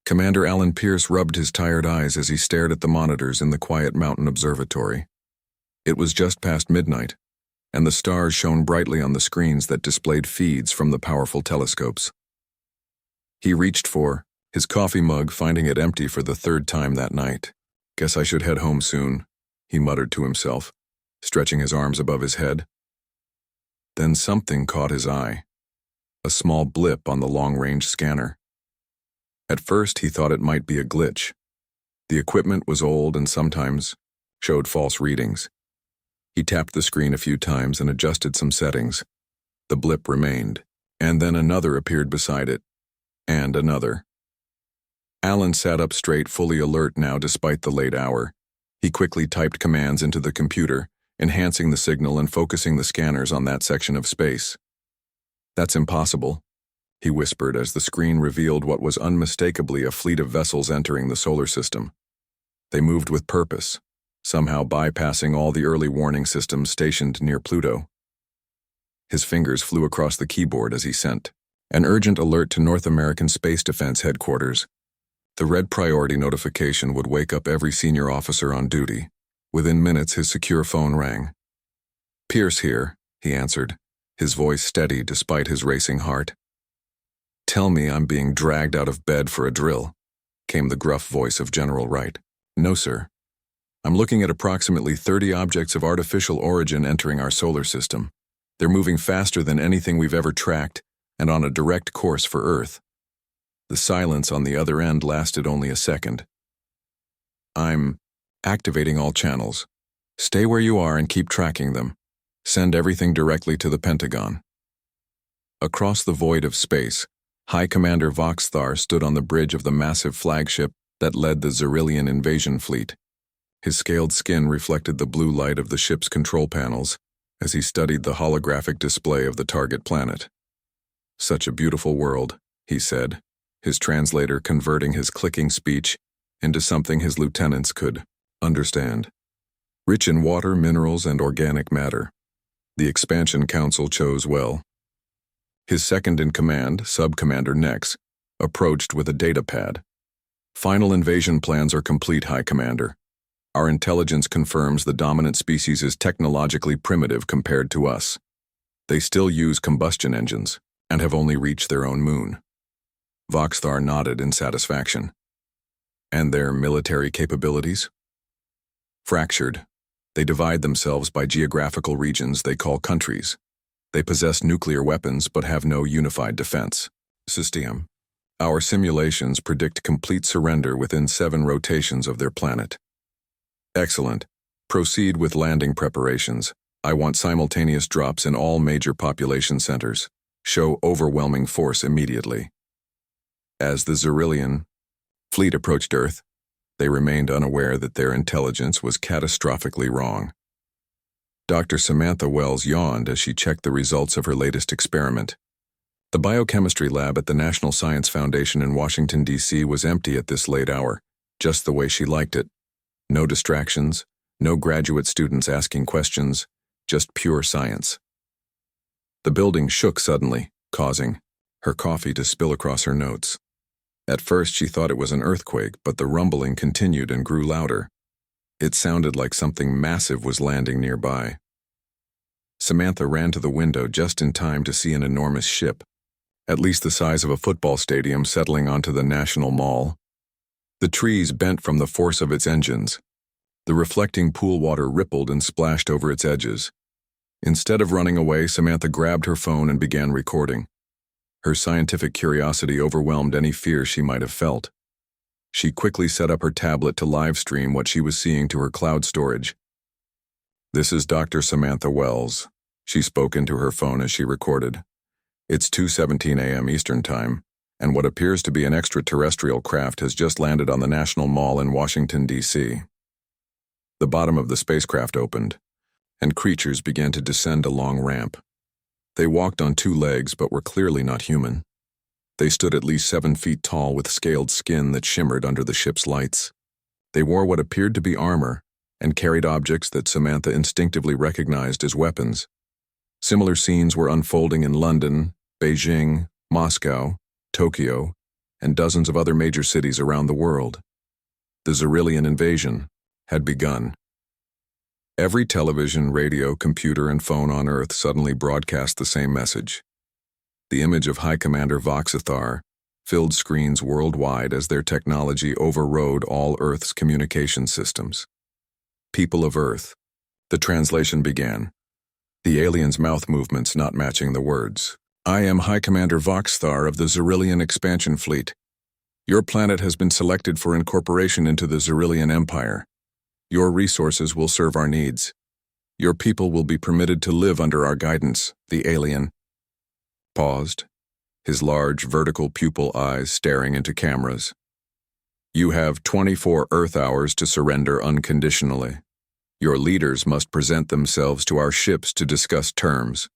Commander Alan Pierce rubbed his tired eyes as he stared at the monitors in the quiet mountain observatory. It was just past midnight, and the stars shone brightly on the screens that displayed feeds from the powerful telescopes. He reached for his coffee mug, finding it empty for the third time that night. "Guess I should head home soon," he muttered to himself, stretching his arms above his head. Then something caught his eye. A small blip on the long-range scanner. At first, he thought it might be a glitch. The equipment was old and sometimes showed false readings. He tapped the screen a few times and adjusted some settings. The blip remained, and then another appeared beside it, and another. Alan sat up straight, fully alert now despite the late hour. He quickly typed commands into the computer, enhancing the signal and focusing the scanners on that section of space. "That's impossible," he whispered as the screen revealed what was unmistakably a fleet of vessels entering the solar system. They moved with purpose, somehow bypassing all the early warning systems stationed near Pluto. His fingers flew across the keyboard as he sent an urgent alert to North American Space Defense Headquarters. The red priority notification would wake up every senior officer on duty. Within minutes, his secure phone rang. "Pierce here," he answered, his voice steady despite his racing heart. "Tell me I'm being dragged out of bed for a drill," came the gruff voice of General Wright. "No, sir. I'm looking at approximately 30 objects of artificial origin entering our solar system. They're moving faster than anything we've ever tracked and on a direct course for Earth." The silence on the other end lasted only a second. "I'm activating all channels. Stay where you are and keep tracking them. Send everything directly to the Pentagon." Across the void of space, High Commander Voxthar stood on the bridge of the massive flagship that led the Xerillian invasion fleet. His scaled skin reflected the blue light of the ship's control panels as he studied the holographic display of the target planet. "Such a beautiful world," he said, his translator converting his clicking speech into something his lieutenants could understand. "Rich in water, minerals, and organic matter. The Expansion Council chose well." His second-in-command, Sub-Commander Nex, approached with a data pad. "Final invasion plans are complete, High Commander. Our intelligence confirms the dominant species is technologically primitive compared to us. They still use combustion engines and have only reached their own moon." Voxthar nodded in satisfaction. "And their military capabilities?" "Fractured. They divide themselves by geographical regions they call countries. They possess nuclear weapons but have no unified defense system. Our simulations predict complete surrender within 7 rotations of their planet." "Excellent. Proceed with landing preparations. I want simultaneous drops in all major population centers. Show overwhelming force immediately." As the Xerillian fleet approached Earth, they remained unaware that their intelligence was catastrophically wrong. Dr. Samantha Wells yawned as she checked the results of her latest experiment. The biochemistry lab at the National Science Foundation in Washington, D.C. was empty at this late hour, just the way she liked it. No distractions, no graduate students asking questions, just pure science. The building shook suddenly, causing her coffee to spill across her notes. At first she thought it was an earthquake, but the rumbling continued and grew louder. It sounded like something massive was landing nearby. Samantha ran to the window just in time to see an enormous ship, at least the size of a football stadium, settling onto the National Mall. The trees bent from the force of its engines. The reflecting pool water rippled and splashed over its edges. Instead of running away, Samantha grabbed her phone and began recording. Her scientific curiosity overwhelmed any fear she might have felt. She quickly set up her tablet to live stream what she was seeing to her cloud storage. "This is Dr. Samantha Wells," she spoke into her phone as she recorded. "It's 2:17 a.m. Eastern Time, and what appears to be an extraterrestrial craft has just landed on the National Mall in Washington, D.C. The bottom of the spacecraft opened, and creatures began to descend a long ramp. They walked on 2 legs but were clearly not human. They stood at least 7 feet tall with scaled skin that shimmered under the ship's lights. They wore what appeared to be armor and carried objects that Samantha instinctively recognized as weapons. Similar scenes were unfolding in London, Beijing, Moscow, Tokyo, and dozens of other major cities around the world. The Xerillian invasion had begun. Every television, radio, computer, and phone on Earth suddenly broadcast the same message. The image of High Commander Voxathar filled screens worldwide as their technology overrode all Earth's communication systems. People of Earth. The translation began, the aliens' mouth movements not matching the words. I am High Commander Voxathar of the Xerillian Expansion Fleet. Your planet has been selected for incorporation into the Xerillian Empire. Your resources will serve our needs. Your people will be permitted to live under our guidance, the alien. Paused, his large vertical pupil eyes staring into cameras. You have 24 Earth hours to surrender unconditionally. Your leaders must present themselves to our ships to discuss terms.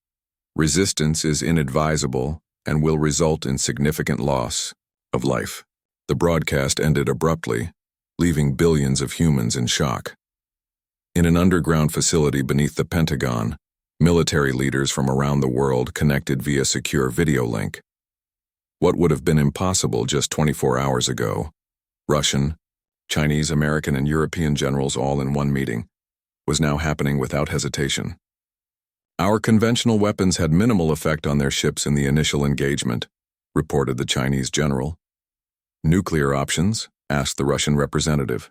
Resistance is inadvisable and will result in significant loss of life. The broadcast ended abruptly, leaving billions of humans in shock. In an underground facility beneath the Pentagon, military leaders from around the world connected via secure video link. What would have been impossible just 24 hours ago, Russian, Chinese, American, and European generals all in one meeting, was now happening without hesitation. Our conventional weapons had minimal effect on their ships in the initial engagement, reported the Chinese general. Nuclear options? Asked the Russian representative.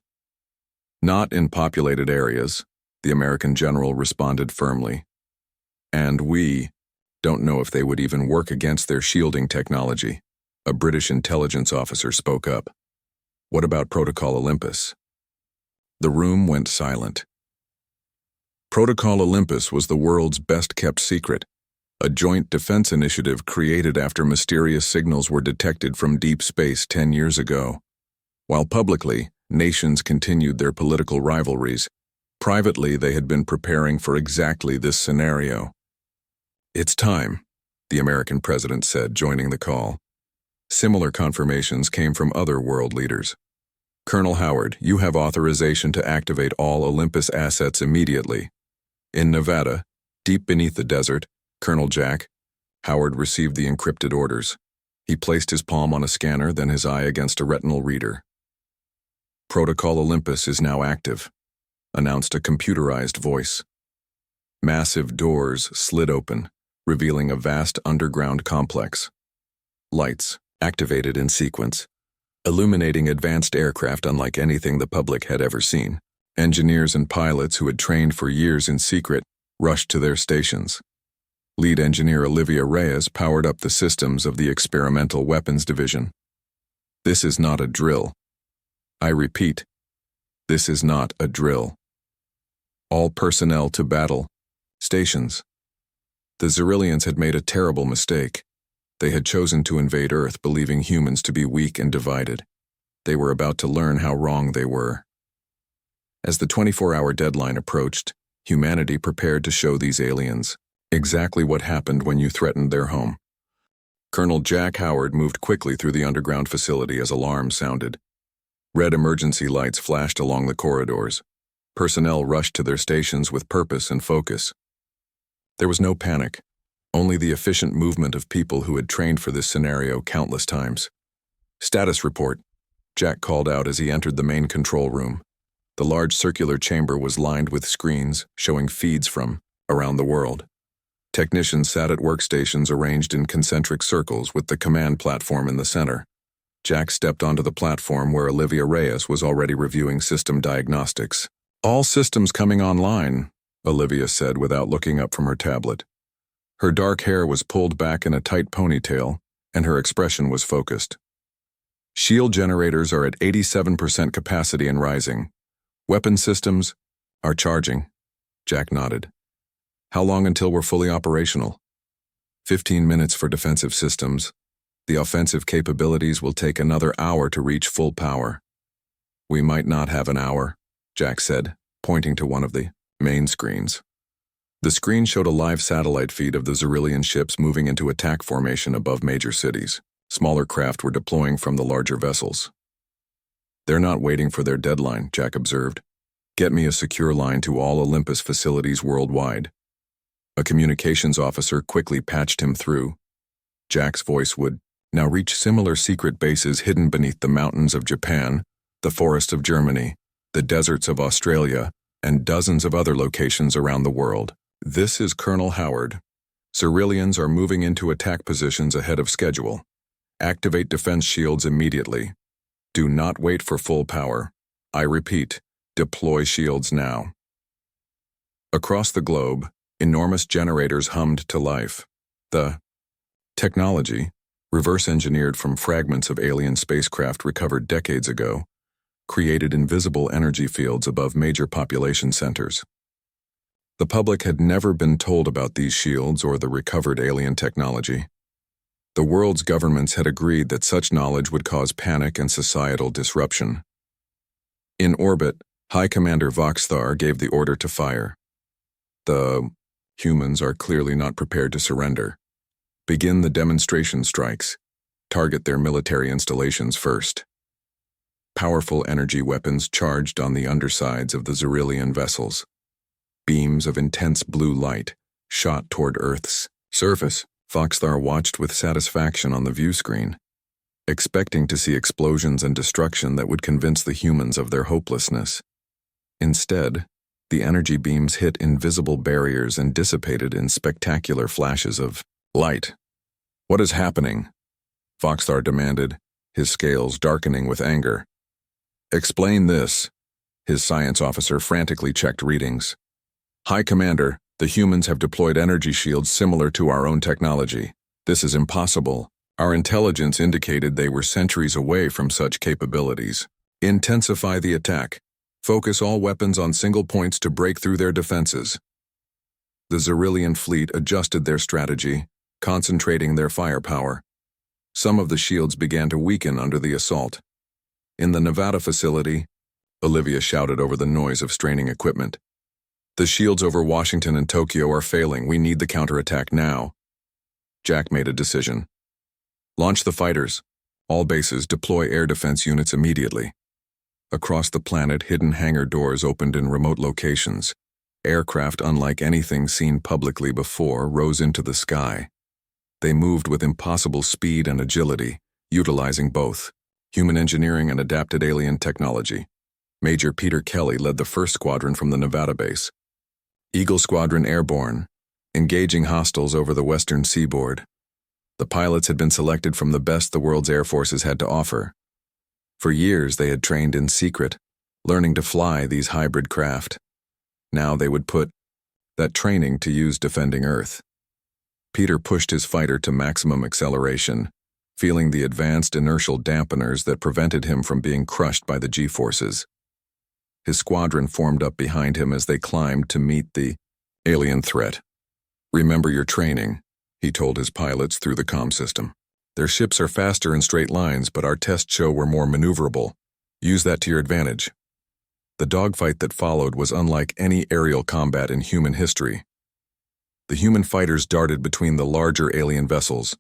Not in populated areas, the American general responded firmly. And we don't know if they would even work against their shielding technology, a British intelligence officer spoke up. What about Protocol Olympus? The room went silent. Protocol Olympus was the world's best-kept secret, a joint defense initiative created after mysterious signals were detected from deep space 10 years ago. While publicly, nations continued their political rivalries, privately they had been preparing for exactly this scenario. It's time, the American president said, joining the call. Similar confirmations came from other world leaders. Colonel Howard, you have authorization to activate all Olympus assets immediately. In Nevada, deep beneath the desert, Colonel Jack, Howard received the encrypted orders. He placed his palm on a scanner, then his eye against a retinal reader. Protocol Olympus is now active, announced a computerized voice. Massive doors slid open, revealing a vast underground complex. Lights, activated in sequence, illuminating advanced aircraft unlike anything the public had ever seen. Engineers and pilots who had trained for years in secret rushed to their stations. Lead engineer Olivia Reyes powered up the systems of the Experimental Weapons Division. This is not a drill. I repeat, this is not a drill. All personnel to battle. Stations. The Xerillians had made a terrible mistake. They had chosen to invade Earth believing humans to be weak and divided. They were about to learn how wrong they were. As the 24-hour deadline approached, humanity prepared to show these aliens exactly what happened when you threatened their home. Colonel Jack Howard moved quickly through the underground facility as alarms sounded. Red emergency lights flashed along the corridors. Personnel rushed to their stations with purpose and focus. There was no panic, only the efficient movement of people who had trained for this scenario countless times. Status report, Jack called out as he entered the main control room. The large circular chamber was lined with screens showing feeds from around the world. Technicians sat at workstations arranged in concentric circles with the command platform in the center. Jack stepped onto the platform where Olivia Reyes was already reviewing system diagnostics. All systems coming online, Olivia said without looking up from her tablet. Her dark hair was pulled back in a tight ponytail, and her expression was focused. Shield generators are at 87% capacity and rising. Weapon systems are charging. Jack nodded. How long until we're fully operational? 15 minutes for defensive systems. The offensive capabilities will take another hour to reach full power. We might not have an hour, Jack said, pointing to one of the main screens. The screen showed a live satellite feed of the Xerillian ships moving into attack formation above major cities. Smaller craft were deploying from the larger vessels. They're not waiting for their deadline, Jack observed. Get me a secure line to all Olympus facilities worldwide. A communications officer quickly patched him through. Jack's voice would now reach similar secret bases hidden beneath the mountains of Japan, the forests of Germany, the deserts of Australia, and dozens of other locations around the world. This is Colonel Howard. Ceruleans are moving into attack positions ahead of schedule. Activate defense shields immediately. Do not wait for full power. I repeat, deploy shields now. Across the globe, enormous generators hummed to life. The technology, reverse-engineered from fragments of alien spacecraft recovered decades ago, created invisible energy fields above major population centers. The public had never been told about these shields or the recovered alien technology. The world's governments had agreed that such knowledge would cause panic and societal disruption. In orbit, High Commander Voxthar gave the order to fire. The humans are clearly not prepared to surrender. Begin the demonstration strikes. Target their military installations first. Powerful energy weapons charged on the undersides of the Cerulean vessels. Beams of intense blue light shot toward Earth's surface. Voxthar watched with satisfaction on the view screen, expecting to see explosions and destruction that would convince the humans of their hopelessness. Instead, the energy beams hit invisible barriers and dissipated in spectacular flashes of light. "What is happening?" Voxthar demanded, his scales darkening with anger. "Explain this." His science officer frantically checked readings. "High Commander, the humans have deployed energy shields similar to our own technology. This is impossible. Our intelligence indicated they were centuries away from such capabilities. Intensify the attack. Focus all weapons on single points to break through their defenses." The Cerulean fleet adjusted their strategy, concentrating their firepower. Some of the shields began to weaken under the assault. In the Nevada facility, Olivia shouted over the noise of straining equipment. "The shields over Washington and Tokyo are failing. We need the counterattack now." Jack made a decision. "Launch the fighters. All bases deploy air defense units immediately." Across the planet, hidden hangar doors opened in remote locations. Aircraft unlike anything seen publicly before rose into the sky. They moved with impossible speed and agility, utilizing both human engineering and adapted alien technology. Major Peter Kelly led the first squadron from the Nevada base. Eagle Squadron airborne, engaging hostiles over the western seaboard. The pilots had been selected from the best the world's air forces had to offer. For years they had trained in secret, learning to fly these hybrid craft. Now they would put that training to use defending Earth. Peter pushed his fighter to maximum acceleration, feeling the advanced inertial dampeners that prevented him from being crushed by the G-forces. His squadron formed up behind him as they climbed to meet the alien threat. "Remember your training," he told his pilots through the comm system. "Their ships are faster in straight lines, but our tests show we're more maneuverable. Use that to your advantage." The dogfight that followed was unlike any aerial combat in human history. The human fighters darted between the larger alien vessels,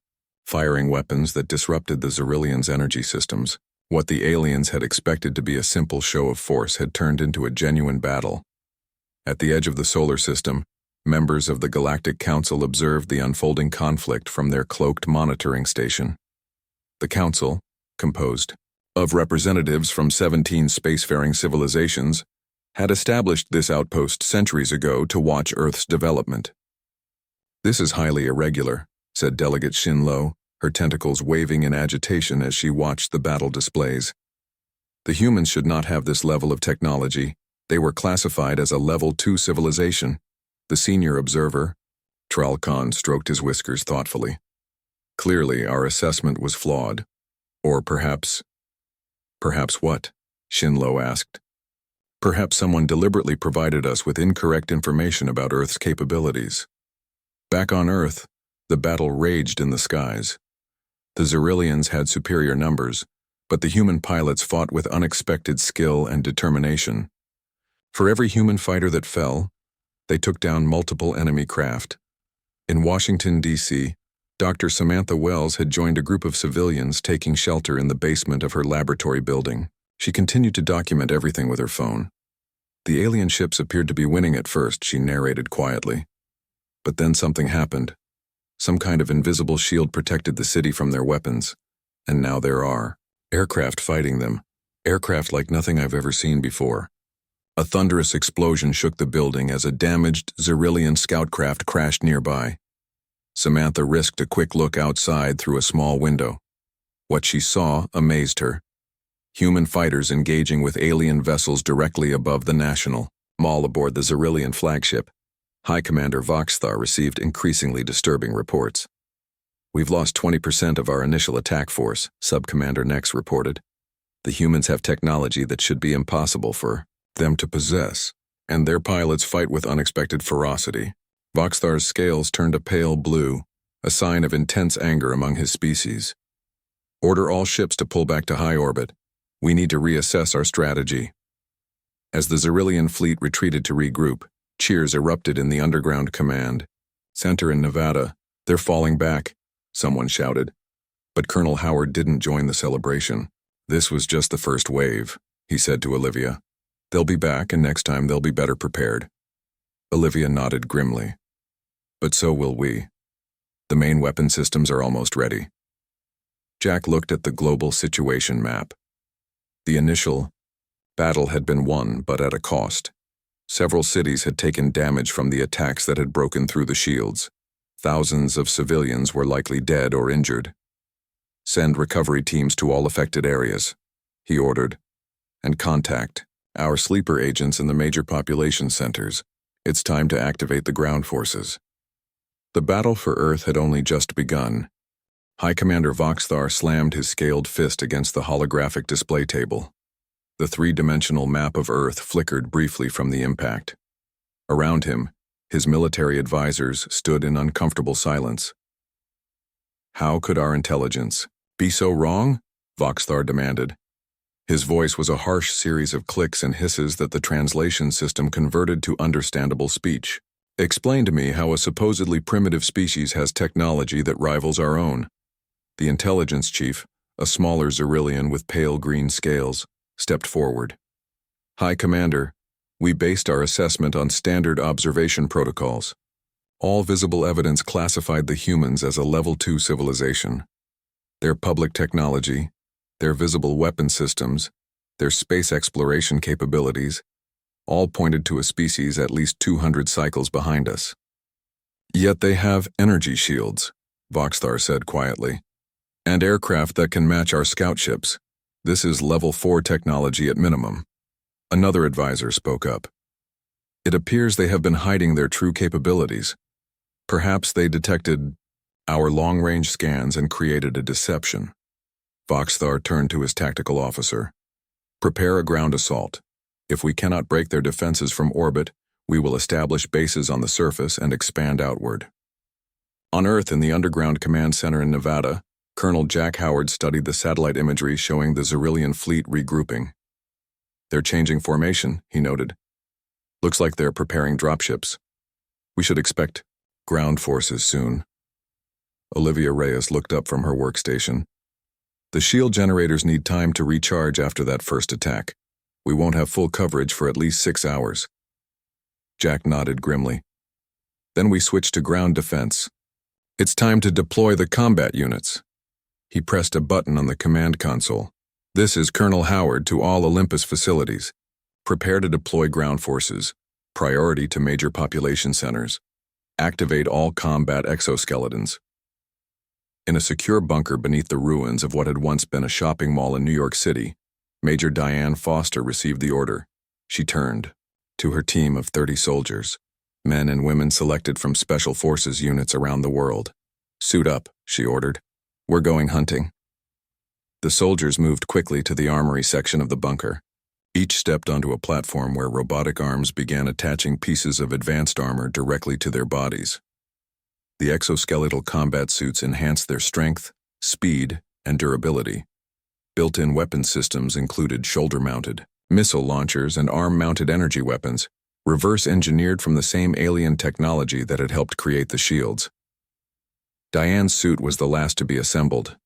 firing weapons that disrupted the Ceruleans' energy systems. What the aliens had expected to be a simple show of force had turned into a genuine battle. At the edge of the solar system, members of the Galactic Council observed the unfolding conflict from their cloaked monitoring station. The Council, composed of representatives from 17 spacefaring civilizations, had established this outpost centuries ago to watch Earth's development. "This is highly irregular," said Delegate Shinlo, her tentacles waving in agitation as she watched the battle displays. "The humans should not have this level of technology. They were classified as a Level 2 civilization." The senior observer, Tral Khan, stroked his whiskers thoughtfully. "Clearly, our assessment was flawed. Or perhaps what?" Shinlo asked. "Perhaps someone deliberately provided us with incorrect information about Earth's capabilities." Back on Earth, the battle raged in the skies. The Ceruleans had superior numbers, but the human pilots fought with unexpected skill and determination. For every human fighter that fell, they took down multiple enemy craft. In Washington, D.C., Dr. Samantha Wells had joined a group of civilians taking shelter in the basement of her laboratory building. She continued to document everything with her phone. "The alien ships appeared to be winning at first," she narrated quietly. "But then something happened. Some kind of invisible shield protected the city from their weapons. And now there are aircraft fighting them. Aircraft like nothing I've ever seen before. A thunderous explosion shook the building as a damaged Xerillian scout craft crashed nearby. Samantha risked a quick look outside through a small window. What she saw amazed her. Human fighters engaging with alien vessels directly above the National Mall aboard the Xerillian flagship. High Commander Voxthar received increasingly disturbing reports. "We've lost 20% of our initial attack force," Sub-Commander Nex reported. "The humans have technology that should be impossible for them to possess, and their pilots fight with unexpected ferocity." Voxthar's scales turned a pale blue, a sign of intense anger among his species. "Order all ships to pull back to high orbit. We need to reassess our strategy." As the Xerillian fleet retreated to regroup, cheers erupted in the underground command center in Nevada. "They're falling back," someone shouted. But Colonel Howard didn't join the celebration. "This was just the first wave," he said to Olivia. "They'll be back, and next time they'll be better prepared." Olivia nodded grimly. "But so will we. The main weapon systems are almost ready." Jack looked at the global situation map. The initial battle had been won, but at a cost. Several cities had taken damage from the attacks that had broken through the shields. Thousands of civilians were likely dead or injured. "Send recovery teams to all affected areas," he ordered, "and contact our sleeper agents in the major population centers. It's time to activate the ground forces." The battle for Earth had only just begun. High Commander Voxthar slammed his scaled fist against the holographic display table. The three-dimensional map of Earth flickered briefly from the impact. Around him, his military advisors stood in uncomfortable silence. "How could our intelligence be so wrong?" Voxthar demanded. His voice was a harsh series of clicks and hisses that the translation system converted to understandable speech. "Explain to me how a supposedly primitive species has technology that rivals our own." The intelligence chief, a smaller Xerillian with pale green scales, stepped forward. "High Commander, we based our assessment on standard observation protocols. All visible evidence classified the humans as a Level 2 civilization. Their public technology, their visible weapon systems, their space exploration capabilities, all pointed to a species at least 200 cycles behind us." "Yet they have energy shields," Voxthar said quietly, "and aircraft that can match our scout ships. This is Level 4 technology at minimum." Another advisor spoke up. "It appears they have been hiding their true capabilities. Perhaps they detected our long-range scans and created a deception." Voxthar turned to his tactical officer. "Prepare a ground assault. If we cannot break their defenses from orbit, we will establish bases on the surface and expand outward." On Earth, in the underground command center in Nevada, Colonel Jack Howard studied the satellite imagery showing the Xerillian fleet regrouping. "They're changing formation," he noted. "Looks like they're preparing dropships. We should expect ground forces soon." Olivia Reyes looked up from her workstation. "The shield generators need time to recharge after that first attack. We won't have full coverage for at least 6 hours." Jack nodded grimly. "Then we switch to ground defense. It's time to deploy the combat units." He pressed a button on the command console. "This is Colonel Howard to all Olympus facilities. Prepare to deploy ground forces. Priority to major population centers. Activate all combat exoskeletons." In a secure bunker beneath the ruins of what had once been a shopping mall in New York City, Major Diane Foster received the order. She turned to her team of 30 soldiers, men and women selected from special forces units around the world. "Suit up," she ordered. "We're going hunting." The soldiers moved quickly to the armory section of the bunker. Each stepped onto a platform where robotic arms began attaching pieces of advanced armor directly to their bodies. The exoskeletal combat suits enhanced their strength, speed, and durability. Built-in weapon systems included shoulder-mounted missile launchers and arm-mounted energy weapons, reverse-engineered from the same alien technology that had helped create the shields. Diane's suit was the last to be assembled.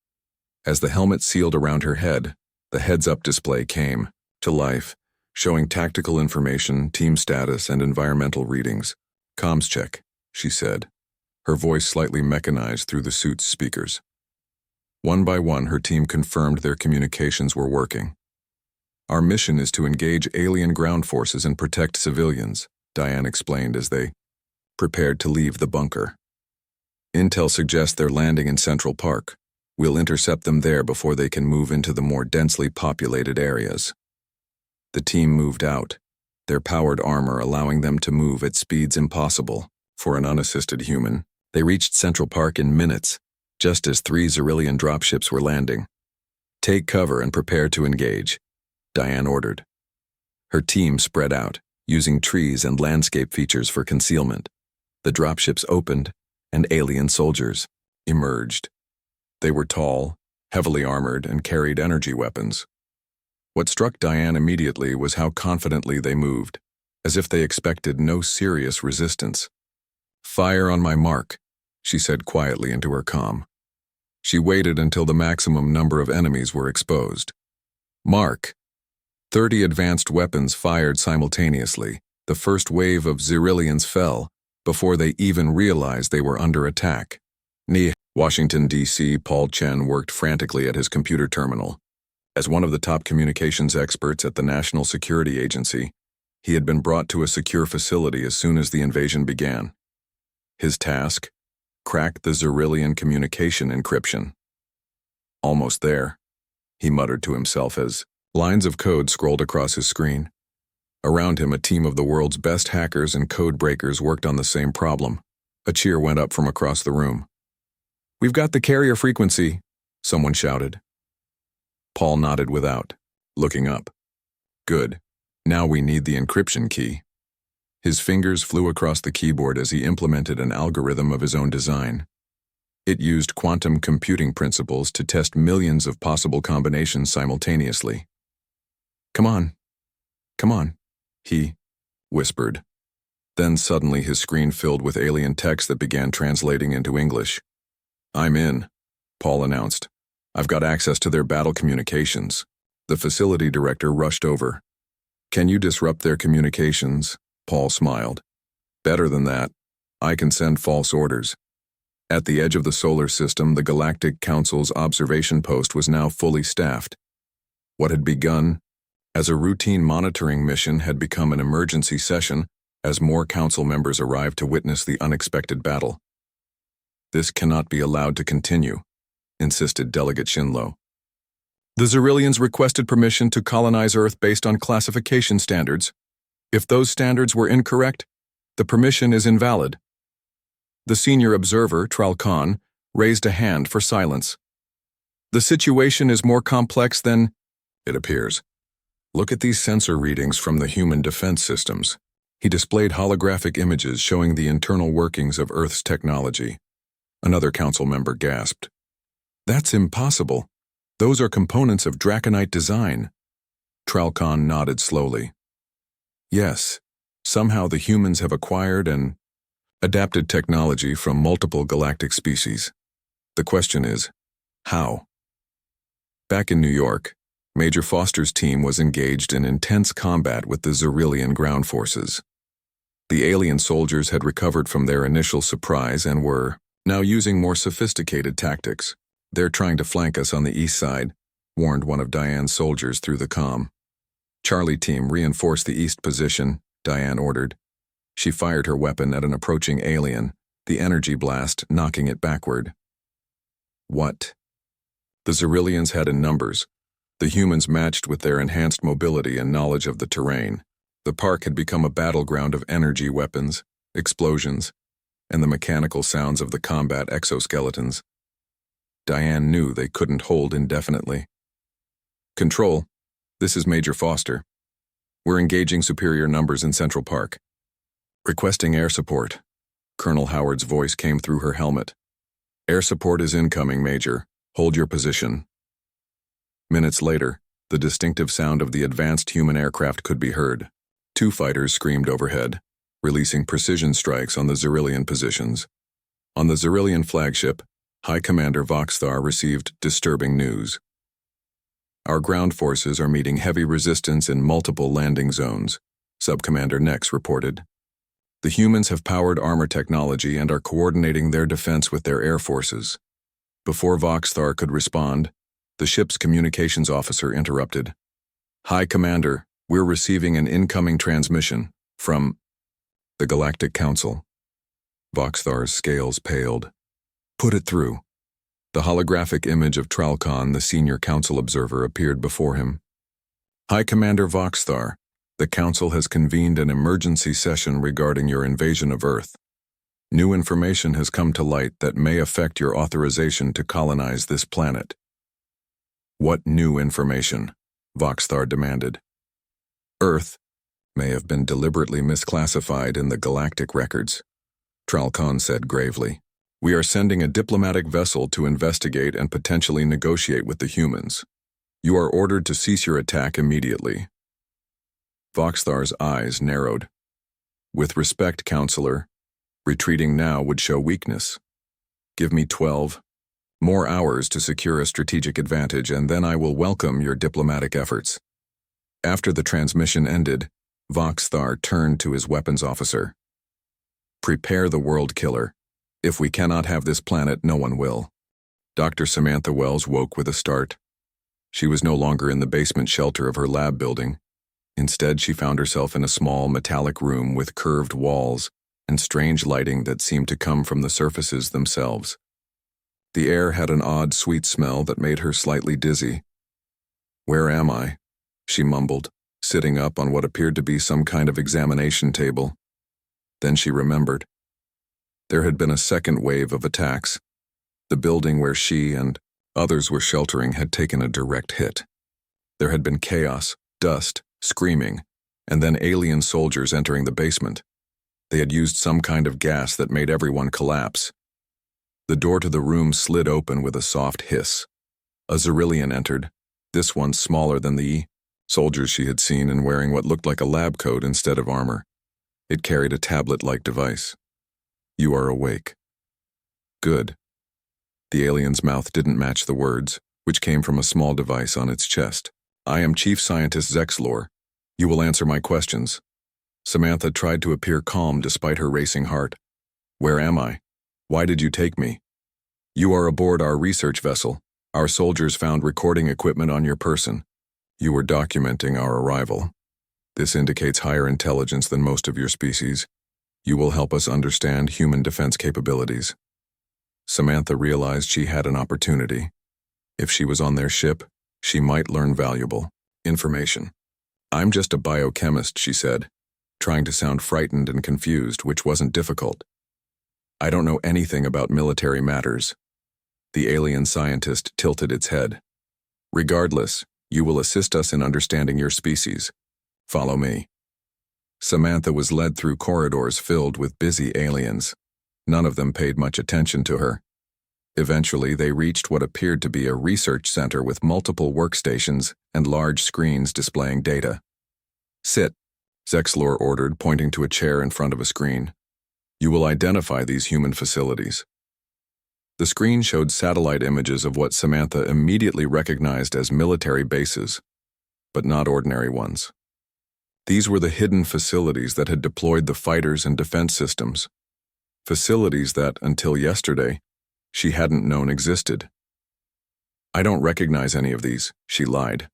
As the helmet sealed around her head, the heads-up display came to life, showing tactical information, team status, and environmental readings. "Comms check," she said. her voice slightly mechanized through the suit's speakers. One by one, her team confirmed their communications were working. "Our mission is to engage alien ground forces and protect civilians," Diane explained as they prepared to leave the bunker. "Intel suggests they're landing in Central Park. We'll intercept them there before they can move into the more densely populated areas." The team moved out, their powered armor allowing them to move at speeds impossible for an unassisted human. They reached Central Park in minutes, just as 3 Xerillian dropships were landing. "Take cover and prepare to engage," Diane ordered. Her team spread out, using trees and landscape features for concealment. The dropships opened, and alien soldiers emerged. They were tall, heavily armored, and carried energy weapons. What struck Diane immediately was how confidently they moved, as if they expected no serious resistance. "Fire on my mark," she said quietly into her comm. She waited until the maximum number of enemies were exposed. "Mark." 30 advanced weapons fired simultaneously. The first wave of Xerillians fell before they even realized they were under attack. Washington, D.C., Paul Chen worked frantically at his computer terminal. As one of the top communications experts at the National Security Agency, he had been brought to a secure facility as soon as the invasion began. His task? Crack the Xerillian communication encryption. "Almost there," he muttered to himself as lines of code scrolled across his screen. Around him, a team of the world's best hackers and code breakers worked on the same problem. A cheer went up from across the room. "We've got the carrier frequency," someone shouted. Paul nodded without looking up. "Good. Now we need the encryption key." His fingers flew across the keyboard as he implemented an algorithm of his own design. It used quantum computing principles to test millions of possible combinations simultaneously. Come on," he whispered. Then suddenly his screen filled with alien text that began translating into English. "I'm in," Paul announced. "I've got access to their battle communications." The facility director rushed over. "Can you disrupt their communications?" Paul smiled. "Better than that. I can send false orders." At the edge of the solar system, the Galactic Council's observation post was now fully staffed. What had begun as a routine monitoring mission had become an emergency session as more council members arrived to witness the unexpected battle. "This cannot be allowed to continue," insisted Delegate Shinlo. "The Xerillians requested permission to colonize Earth based on classification standards. If those standards were incorrect, the permission is invalid." The senior observer, Tral Khan, raised a hand for silence. "The situation is more complex than it appears. Look at these sensor readings from the human defense systems." He displayed holographic images showing the internal workings of Earth's technology. Another council member gasped. "That's impossible. Those are components of Draconite design." Tral Khan nodded slowly. "Yes, somehow the humans have acquired and adapted technology from multiple galactic species. The question is, how?" Back in New York, Major Foster's team was engaged in intense combat with the Xerillian ground forces. The alien soldiers had recovered from their initial surprise and were now using more sophisticated tactics. "They're trying to flank us on the east side," warned one of Diane's soldiers through the comm. "Charlie team, reinforce the east position," Diane ordered. She fired her weapon at an approaching alien, the energy blast knocking it backward. What? The Xerillians had in numbers. The humans matched with their enhanced mobility and knowledge of the terrain. The park had become a battleground of energy weapons, explosions, and the mechanical sounds of the combat exoskeletons. Diane knew they couldn't hold indefinitely. "Control, this is Major Foster. We're engaging superior numbers in Central Park. Requesting air support." Colonel Howard's voice came through her helmet. "Air support is incoming, Major. Hold your position." Minutes later, the distinctive sound of the advanced human aircraft could be heard. 2 fighters screamed overhead, releasing precision strikes on the Xerillian positions. On the Xerillian flagship, High Commander Voxthar received disturbing news. "Our ground forces are meeting heavy resistance in multiple landing zones," Subcommander Nex reported. The humans have powered armor technology and are coordinating their defense with their air forces. Before Voxthar could respond, the ship's communications officer interrupted. High Commander, we're receiving an incoming transmission from the Galactic Council. Voxthar's scales paled. Put it through. The holographic image of Tralcon, the senior council observer, appeared before him. High Commander Voxthar, the council has convened an emergency session regarding your invasion of Earth. New information has come to light that may affect your authorization to colonize this planet. What new information? Voxthar demanded. Earth may have been deliberately misclassified in the galactic records, Tralcon said gravely. We are sending a diplomatic vessel to investigate and potentially negotiate with the humans. You are ordered to cease your attack immediately. Voxthar's eyes narrowed. With respect, Counselor, retreating now would show weakness. Give me 12 more hours to secure a strategic advantage, and then I will welcome your diplomatic efforts. After the transmission ended, Voxthar turned to his weapons officer. Prepare the World Killer. If we cannot have this planet, no one will. Dr. Samantha Wells woke with a start. She was no longer in the basement shelter of her lab building. Instead, she found herself in a small metallic room with curved walls and strange lighting that seemed to come from the surfaces themselves. The air had an odd, sweet smell that made her slightly dizzy. Where am I? She mumbled, sitting up on what appeared to be some kind of examination table. Then she remembered. There had been a second wave of attacks. The building where she and others were sheltering had taken a direct hit. There had been chaos, dust, screaming, and then alien soldiers entering the basement. They had used some kind of gas that made everyone collapse. The door to the room slid open with a soft hiss. A Xerillian entered, this one smaller than the soldiers she had seen and wearing what looked like a lab coat instead of armor. It carried a tablet-like device. You are awake. Good. The alien's mouth didn't match the words, which came from a small device on its chest. I am Chief Scientist Zexlor. You will answer my questions. Samantha tried to appear calm despite her racing heart. Where am I? Why did you take me? You are aboard our research vessel. Our soldiers found recording equipment on your person. You were documenting our arrival. This indicates higher intelligence than most of your species. You will help us understand human defense capabilities. Samantha realized she had an opportunity. If she was on their ship, she might learn valuable information. I'm just a biochemist, she said, trying to sound frightened and confused, which wasn't difficult. I don't know anything about military matters. The alien scientist tilted its head. Regardless, you will assist us in understanding your species. Follow me. Samantha was led through corridors filled with busy aliens. None of them paid much attention to her. Eventually, they reached what appeared to be a research center with multiple workstations and large screens displaying data. Sit, Zexlor ordered, pointing to a chair in front of a screen. You will identify these human facilities. The screen showed satellite images of what Samantha immediately recognized as military bases, but not ordinary ones. These were the hidden facilities that had deployed the fighters and defense systems. Facilities that, until yesterday, she hadn't known existed. I don't recognize any of these, she lied.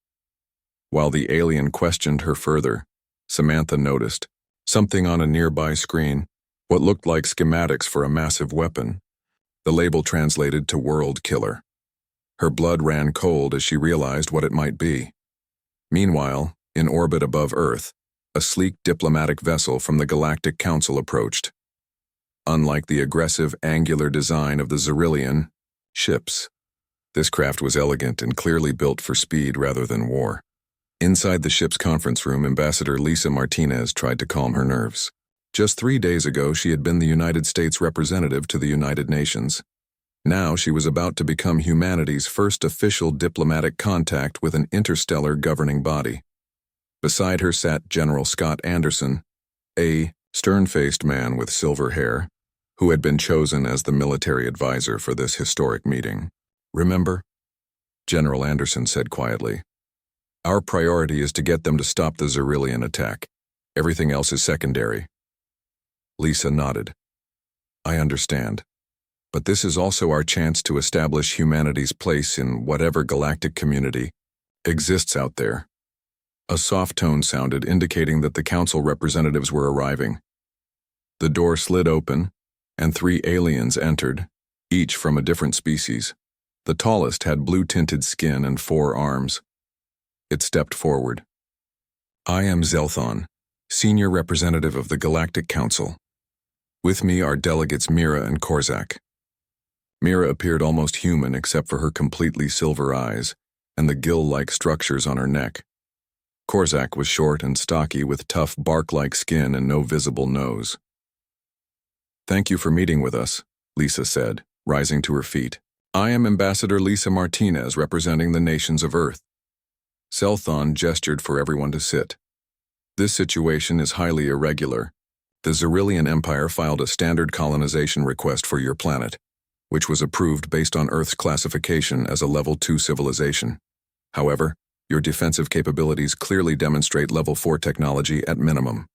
While the alien questioned her further, Samantha noticed something on a nearby screen, what looked like schematics for a massive weapon. The label translated to World Killer. Her blood ran cold as she realized what it might be. Meanwhile, in orbit above Earth, a sleek diplomatic vessel from the Galactic Council approached. Unlike the aggressive, angular design of the Xerillian ships, this craft was elegant and clearly built for speed rather than war. Inside the ship's conference room, Ambassador Lisa Martinez tried to calm her nerves. Just 3 days ago, she had been the United States representative to the United Nations. Now she was about to become humanity's first official diplomatic contact with an interstellar governing body. Beside her sat General Scott Anderson, a stern-faced man with silver hair, who had been chosen as the military advisor for this historic meeting. Remember? General Anderson said quietly. Our priority is to get them to stop the Xerillian attack. Everything else is secondary. Lisa nodded. I understand. But this is also our chance to establish humanity's place in whatever galactic community exists out there. A soft tone sounded, indicating that the council representatives were arriving. The door slid open, and 3 aliens entered, each from a different species. The tallest had blue-tinted skin and 4 arms. It stepped forward. I am Zelthon, senior representative of the Galactic Council. With me are delegates Mira and Korzak. Mira appeared almost human except for her completely silver eyes and the gill-like structures on her neck. Korzak was short and stocky with tough bark-like skin and no visible nose. Thank you for meeting with us, Lisa said, rising to her feet. I am Ambassador Lisa Martinez, representing the nations of Earth. Zelthon gestured for everyone to sit. This situation is highly irregular. The Xerillian Empire filed a standard colonization request for your planet, which was approved based on Earth's classification as a Level 2 civilization. However, your defensive capabilities clearly demonstrate Level 4 technology at minimum.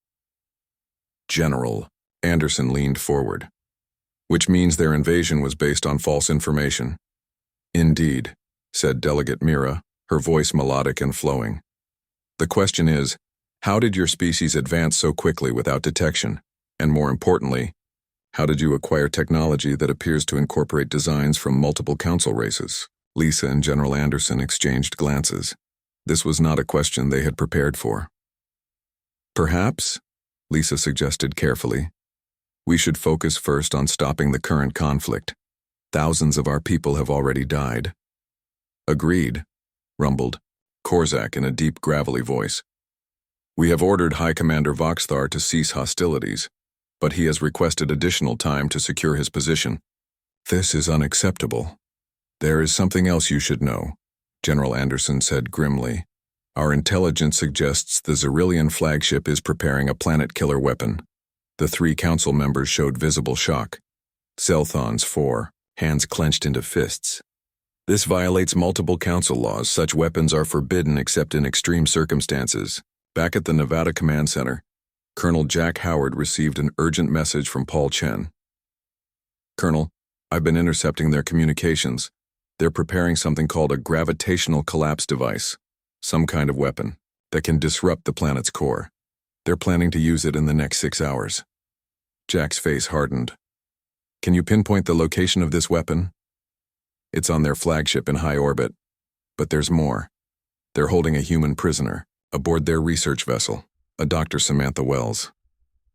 General, Anderson leaned forward. Which means their invasion was based on false information. Indeed, said Delegate Mira, her voice melodic and flowing. The question is, how did your species advance so quickly without detection? And more importantly, how did you acquire technology that appears to incorporate designs from multiple council races? Lisa and General Anderson exchanged glances. This was not a question they had prepared for. Perhaps, Lisa suggested carefully, we should focus first on stopping the current conflict. Thousands of our people have already died. Agreed, rumbled Korzak in a deep, gravelly voice. We have ordered High Commander Voxthar to cease hostilities, but he has requested additional time to secure his position. This is unacceptable. There is something else you should know, General Anderson said grimly. Our intelligence suggests the Xerillian flagship is preparing a planet-killer weapon. The 3 council members showed visible shock. Zelthon's 4, hands clenched into fists. This violates multiple council laws. Such weapons are forbidden except in extreme circumstances. Back at the Nevada Command Center, Colonel Jack Howard received an urgent message from Paul Chen. Colonel, I've been intercepting their communications. They're preparing something called a gravitational collapse device, some kind of weapon that can disrupt the planet's core. They're planning to use it in the next 6 hours. Jack's face hardened. Can you pinpoint the location of this weapon? It's on their flagship in high orbit. But there's more. They're holding a human prisoner aboard their research vessel, a Dr. Samantha Wells.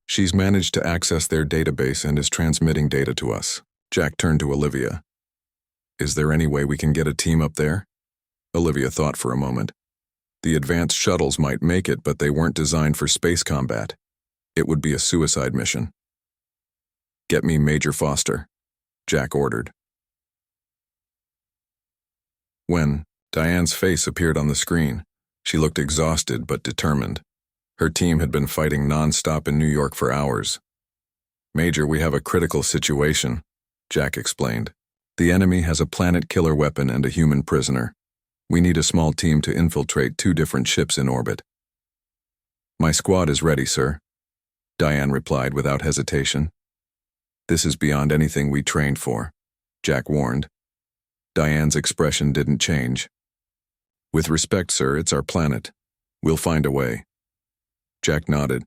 She's managed to access their database and is transmitting data to us. Jack turned to Olivia. Is there any way we can get a team up there? Olivia thought for a moment. The advanced shuttles might make it, but they weren't designed for space combat. It would be a suicide mission. Get me Major Foster, Jack ordered. When Diane's face appeared on the screen, she looked exhausted but determined. Her team had been fighting non-stop in New York for hours. Major, we have a critical situation, Jack explained. The enemy has a planet-killer weapon and a human prisoner. We need a small team to infiltrate 2 different ships in orbit. My squad is ready, sir, Diane replied without hesitation. This is beyond anything we trained for, Jack warned. Diane's expression didn't change. With respect, sir, it's our planet. We'll find a way. Jack nodded.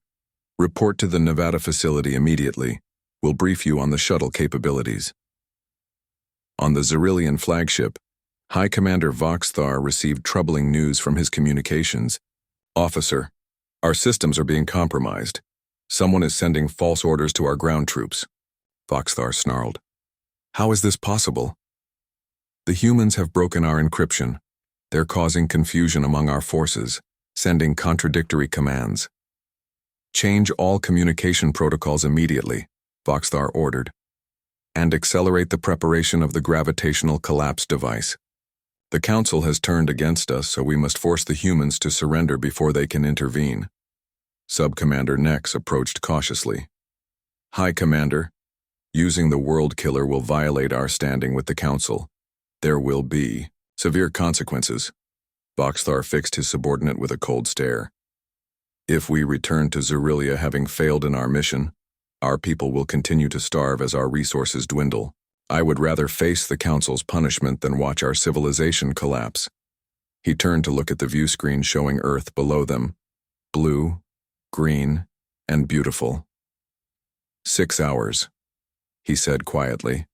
Report to the Nevada facility immediately. We'll brief you on the shuttle capabilities. On the Xerillian flagship, High Commander Voxthar received troubling news from his communications. Officer, our systems are being compromised. Someone is sending false orders to our ground troops. Voxthar snarled. How is this possible? The humans have broken our encryption. They're causing confusion among our forces, sending contradictory commands. Change all communication protocols immediately, Voxthar ordered, and accelerate the preparation of the gravitational collapse device. The Council has turned against us, so we must force the humans to surrender before they can intervene. Sub-Commander Nex approached cautiously. High Commander, using the World Killer will violate our standing with the Council. There will be severe consequences. Voxthar fixed his subordinate with a cold stare. If we return to Xerillia having failed in our mission, Our people will continue to starve as our resources dwindle. I would rather face the Council's punishment than watch our civilization collapse. He turned to look at the view screen showing Earth below them. Blue, green, and beautiful. 6 hours, he said quietly.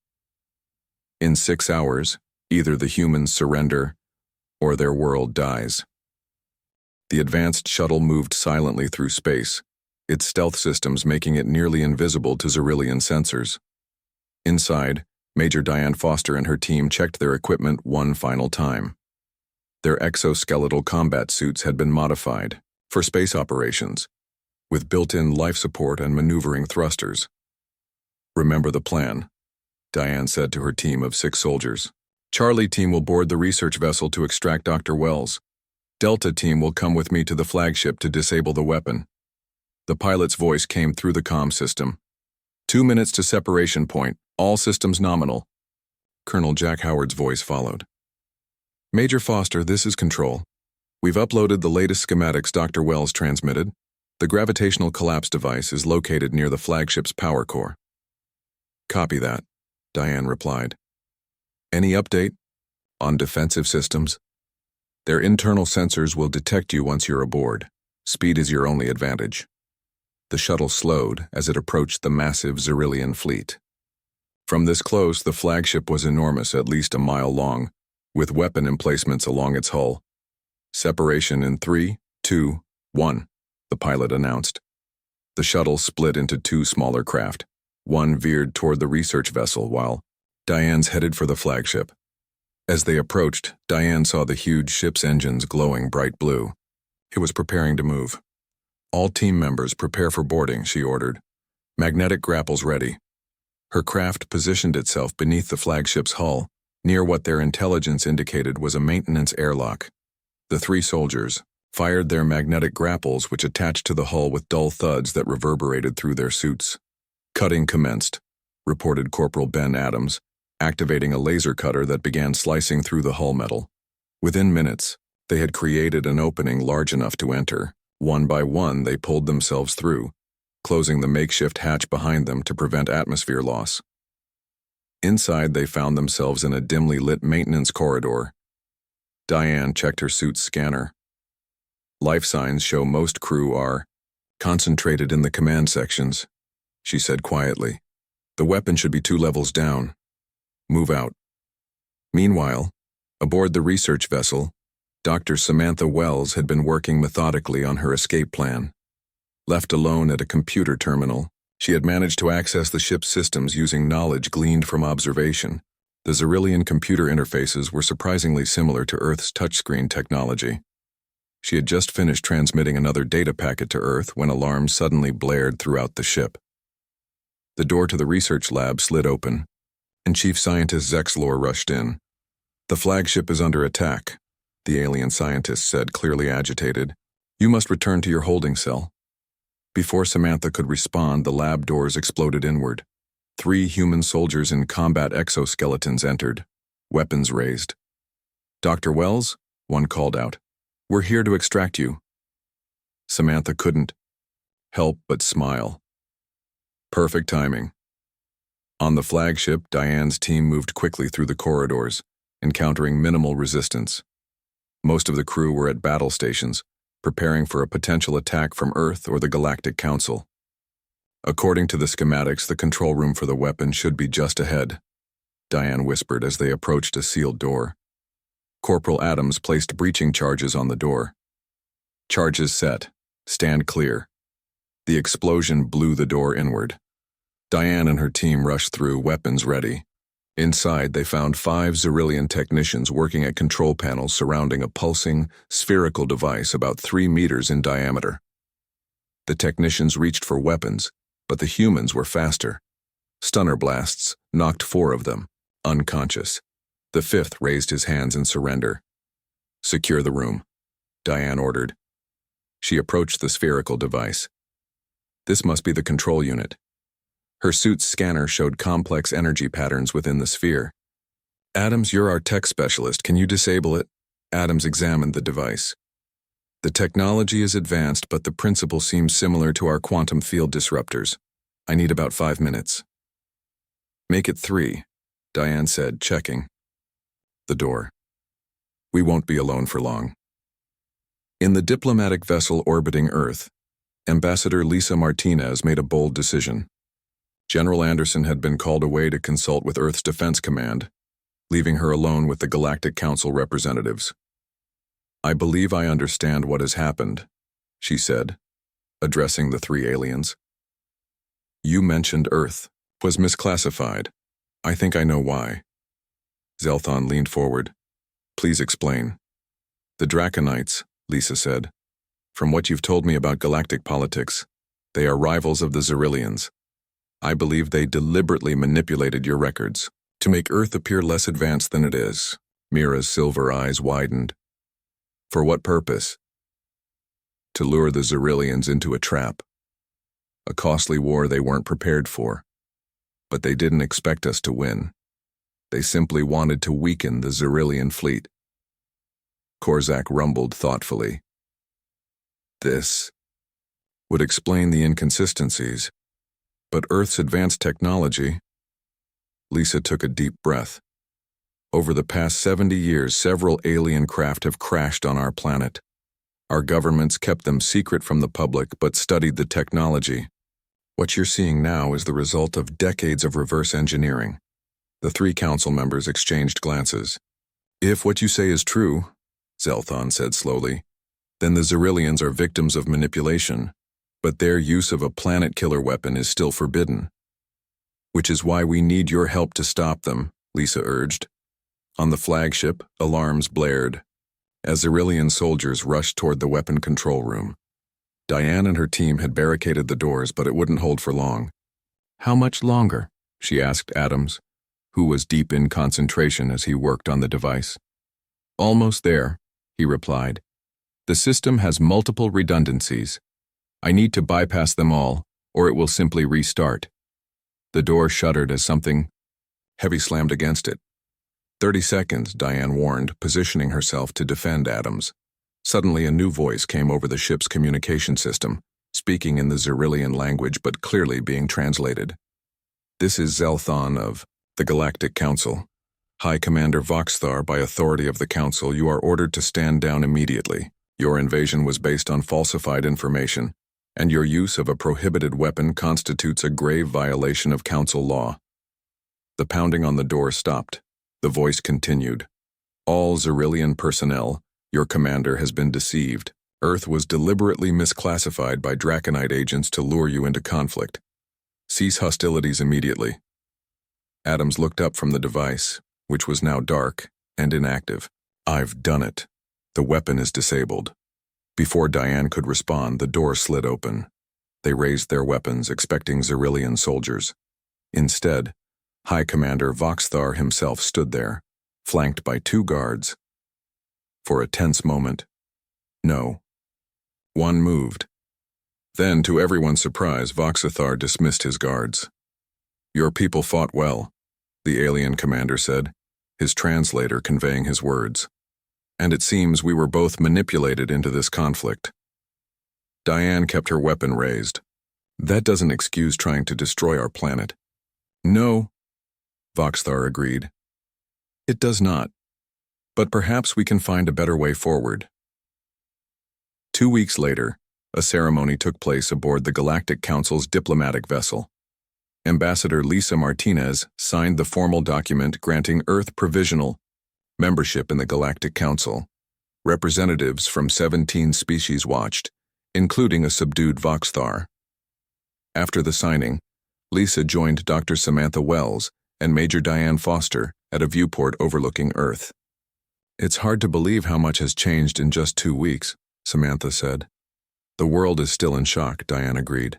In 6 hours, either the humans surrender or their world dies. The advanced shuttle moved silently through space, its stealth systems making it nearly invisible to Xyrillian sensors. Inside, Major Diane Foster and her team checked their equipment one final time. Their exoskeletal combat suits had been modified for space operations, with built-in life support and maneuvering thrusters. Remember the plan, Diane said to her team of 6 soldiers. Charlie team will board the research vessel to extract Dr. Wells. Delta team will come with me to the flagship to disable the weapon. The pilot's voice came through the comm system. 2 minutes to separation point, all systems nominal. Colonel Jack Howard's voice followed. Major Foster, this is Control. We've uploaded the latest schematics Dr. Wells transmitted. The gravitational collapse device is located near the flagship's power core. Copy that, Diane replied. Any update? On defensive systems? Their internal sensors will detect you once you're aboard. Speed is your only advantage. The shuttle slowed as it approached the massive Xyrillian fleet. From this close, the flagship was enormous, at least a mile long, with weapon emplacements along its hull. Separation in 3, 2, 1, the pilot announced. The shuttle split into 2 smaller craft. One veered toward the research vessel while Diane's headed for the flagship. As they approached, Diane saw the huge ship's engines glowing bright blue. It was preparing to move. All team members prepare for boarding, she ordered. Magnetic grapples ready. Her craft positioned itself beneath the flagship's hull, near what their intelligence indicated was a maintenance airlock. The 3 soldiers fired their magnetic grapples, which attached to the hull with dull thuds that reverberated through their suits. Cutting commenced, reported Corporal Ben Adams, activating a laser cutter that began slicing through the hull metal. Within minutes, they had created an opening large enough to enter. One by one, they pulled themselves through, closing the makeshift hatch behind them to prevent atmosphere loss. Inside, they found themselves in a dimly lit maintenance corridor. Diane checked her suit's scanner. Life signs show most crew are concentrated in the command sections, she said quietly. The weapon should be 2 levels down. Move out. Meanwhile, aboard the research vessel, Dr. Samantha Wells had been working methodically on her escape plan. Left alone at a computer terminal, she had managed to access the ship's systems using knowledge gleaned from observation. The Xyrillian computer interfaces were surprisingly similar to Earth's touchscreen technology. She had just finished transmitting another data packet to Earth when alarms suddenly blared throughout the ship. The door to the research lab slid open, and Chief Scientist Zexlor rushed in. The flagship is under attack, the alien scientist said, clearly agitated. You must return to your holding cell. Before Samantha could respond, the lab doors exploded inward. 3 human soldiers in combat exoskeletons entered, weapons raised. Dr. Wells, one called out. We're here to extract you. Samantha couldn't help but smile. Perfect timing. On the flagship, Diane's team moved quickly through the corridors, encountering minimal resistance. Most of the crew were at battle stations, preparing for a potential attack from Earth or the Galactic Council. According to the schematics, the control room for the weapon should be just ahead, Diane whispered as they approached a sealed door. Corporal Adams placed breaching charges on the door. Charges set. Stand clear. The explosion blew the door inward. Diane and her team rushed through, weapons ready. Inside, they found 5 Xyrillian technicians working at control panels surrounding a pulsing, spherical device about 3 meters in diameter. The technicians reached for weapons, but the humans were faster. Stunner blasts knocked 4 of them, unconscious. The 5th raised his hands in surrender. Secure the room, Diane ordered. She approached the spherical device. This must be the control unit. Her suit's scanner showed complex energy patterns within the sphere. Adams, you're our tech specialist. Can you disable it? Adams examined the device. The technology is advanced, but the principle seems similar to our quantum field disruptors. I need about 5 minutes. Make it 3, Diane said, checking the door. We won't be alone for long. In the diplomatic vessel orbiting Earth, Ambassador Lisa Martinez made a bold decision. General Anderson had been called away to consult with Earth's Defense Command, leaving her alone with the Galactic Council representatives. I believe I understand what has happened, she said, addressing the 3 aliens. You mentioned Earth was misclassified. I think I know why. Zelthon leaned forward. Please explain. The Draconites, Lisa said. From what you've told me about galactic politics, they are rivals of the Xerillians. I believe they deliberately manipulated your records to make Earth appear less advanced than it is. Mira's silver eyes widened. For what purpose? To lure the Xerillians into a trap. A costly war they weren't prepared for. But they didn't expect us to win. They simply wanted to weaken the Xerillian fleet. Korzak rumbled thoughtfully. This would explain the inconsistencies. But Earth's advanced technology... Lisa took a deep breath. Over the past 70 years, several alien craft have crashed on our planet. Our governments kept them secret from the public, but studied the technology. What you're seeing now is the result of decades of reverse engineering. The 3 council members exchanged glances. If what you say is true, Zelthon said slowly, then the Xerillians are victims of manipulation, but their use of a planet-killer weapon is still forbidden. Which is why we need your help to stop them, Lisa urged. On the flagship, alarms blared, as Xerillian soldiers rushed toward the weapon control room. Diane and her team had barricaded the doors, but it wouldn't hold for long. How much longer? She asked Adams, who was deep in concentration as he worked on the device. Almost there, he replied. The system has multiple redundancies. I need to bypass them all, or it will simply restart. The door shuddered as something heavy slammed against it. 30 seconds, Diane warned, positioning herself to defend Adams. Suddenly a new voice came over the ship's communication system, speaking in the Xerillian language but clearly being translated. This is Zelthon of the Galactic Council. High Commander Voxthar, by authority of the Council, you are ordered to stand down immediately. Your invasion was based on falsified information, and your use of a prohibited weapon constitutes a grave violation of Council law. The pounding on the door stopped. The voice continued. All Xerillian personnel, your commander has been deceived. Earth was deliberately misclassified by Draconite agents to lure you into conflict. Cease hostilities immediately. Adams looked up from the device, which was now dark and inactive. I've done it. The weapon is disabled. Before Diane could respond, the door slid open. They raised their weapons, expecting Xerillian soldiers. Instead, High Commander Voxthar himself stood there, flanked by 2 guards. For a tense moment, no. One moved. Then, to everyone's surprise, Voxthar dismissed his guards. Your people fought well, the alien commander said, his translator conveying his words. And it seems we were both manipulated into this conflict. Diane kept her weapon raised. That doesn't excuse trying to destroy our planet. No, Voxthar agreed. It does not. But perhaps we can find a better way forward. 2 weeks later, a ceremony took place aboard the Galactic Council's diplomatic vessel. Ambassador Lisa Martinez signed the formal document granting Earth provisional membership in the Galactic Council. Representatives from 17 species watched, including a subdued Voxthar. After the signing, Lisa joined Dr. Samantha Wells and Major Diane Foster at a viewport overlooking Earth. It's hard to believe how much has changed in just 2 weeks, Samantha said. The world is still in shock, Diane agreed.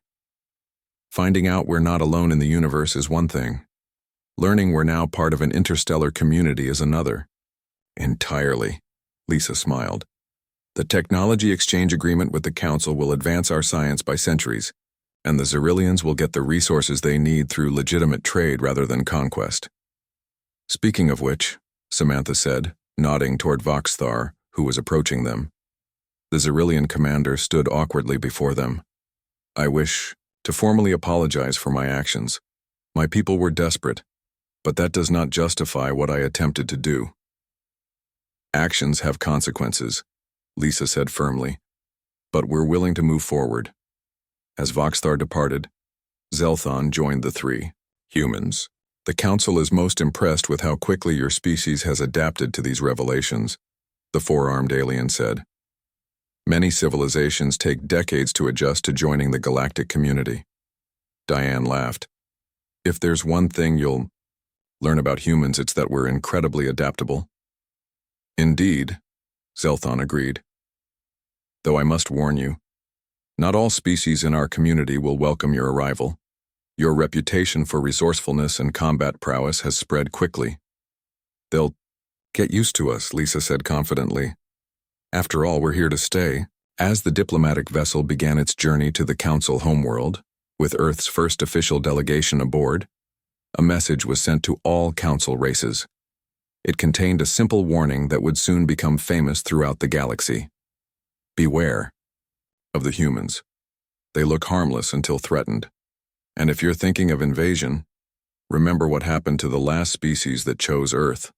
Finding out we're not alone in the universe is one thing. Learning we're now part of an interstellar community is another. Entirely, Lisa smiled. The technology exchange agreement with the Council will advance our science by centuries, and the Xerillians will get the resources they need through legitimate trade rather than conquest. Speaking of which, Samantha said, nodding toward Voxthar, who was approaching them. The Xerillian commander stood awkwardly before them. I wish to formally apologize for my actions. My people were desperate, but that does not justify what I attempted to do. Actions have consequences, Lisa said firmly, but we're willing to move forward. As Voxthar departed, Zelthon joined the three. Humans. The Council is most impressed with how quickly your species has adapted to these revelations, the four-armed alien said. Many civilizations take decades to adjust to joining the galactic community. Diane laughed. If there's one thing you'll learn about humans, it's that we're incredibly adaptable. Indeed, Zelthon agreed. Though I must warn you, not all species in our community will welcome your arrival. Your reputation for resourcefulness and combat prowess has spread quickly. They'll get used to us, Lisa said confidently. After all, we're here to stay. As the diplomatic vessel began its journey to the Council homeworld, with Earth's first official delegation aboard, a message was sent to all Council races. It contained a simple warning that would soon become famous throughout the galaxy. Beware of the humans. They look harmless until threatened. And if you're thinking of invasion, remember what happened to the last species that chose Earth.